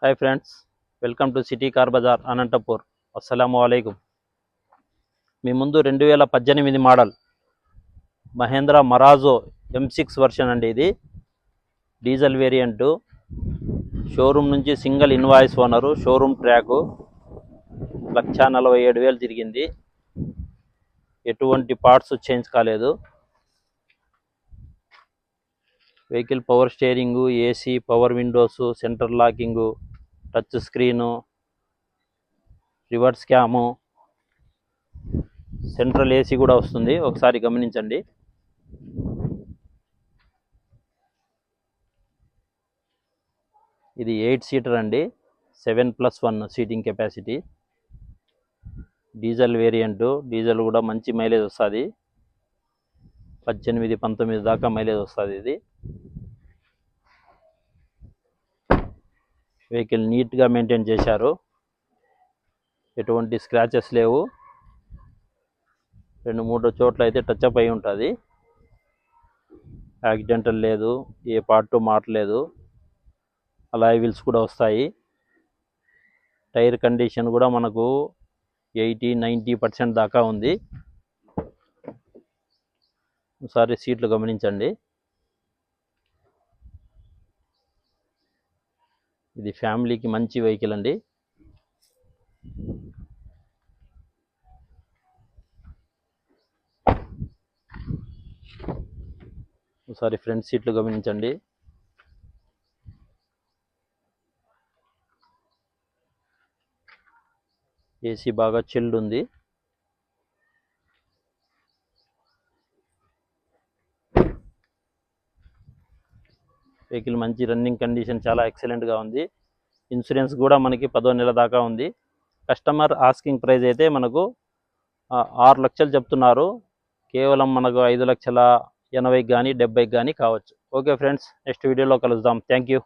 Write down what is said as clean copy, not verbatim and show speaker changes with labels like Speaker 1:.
Speaker 1: Hi friends, welcome to city car Bazaar Anantapur. అస్సలాము అలైకుం. మీ ముందు 2018 model Mahindra Marazzo M6 version అండి. ఇది డీజిల్ వేరియంటు. షోరూమ్ నుంచి single invoice owner. Showroom track 1,47,000 తిరిగింది. ఎటువంటి పార్ట్స్ చేంజ్ కాలేదు. Vehicle power steering, AC, power windows, centre locking, touch screen, reverse cam, central AC కూడా వస్తుంది. ఒకసారి గమనించండి. ఇది 8 సీటర్ అండి. 7+1 seating capacity. Diesel variant. Diesel కూడా మంచి మైలేజ్ వస్తుంది. 18-19 దాకా మైలేజ్ వస్తుంది. ఇది వెహికల్ నీట్గా మెయింటైన్ చేశారు. ఎటువంటి స్క్రాచెస్ లేవు. 2-3 చోట్ల అయితే టచ్అప్ అయి ఉంటుంది. యాక్సిడెంటల్ లేదు, ఏ పార్ట్ మారలేదు. అలాయ్ వీల్స్ కూడా వస్తాయి. టైర్ కండిషన్ కూడా మనకు 80-90% దాకా ఉంది. ఒకసారి సీట్లు గమనించండి. ఇది ఫ్యామిలీకి మంచి వెహికల్ అండి. ఒకసారి ఫ్రంట్ సీట్లు గమనించండి. ఏసీ బాగా చిల్డ్ ఉంది. వెహికల్ మంచి రన్నింగ్ కండిషన్ చాలా ఎక్సలెంట్గా ఉంది. ఇన్సూరెన్స్ కూడా మనకి 10వ నెల దాకా ఉంది. కస్టమర్ ఆస్కింగ్ ప్రైస్ అయితే మనకు 6 లక్షలు చెప్తున్నారు. కేవలం మనకు 5,80,000 కానీ 70,000 కానీ కావచ్చు. ఓకే ఫ్రెండ్స్, నెక్స్ట్ వీడియోలో కలుద్దాం. Thank you.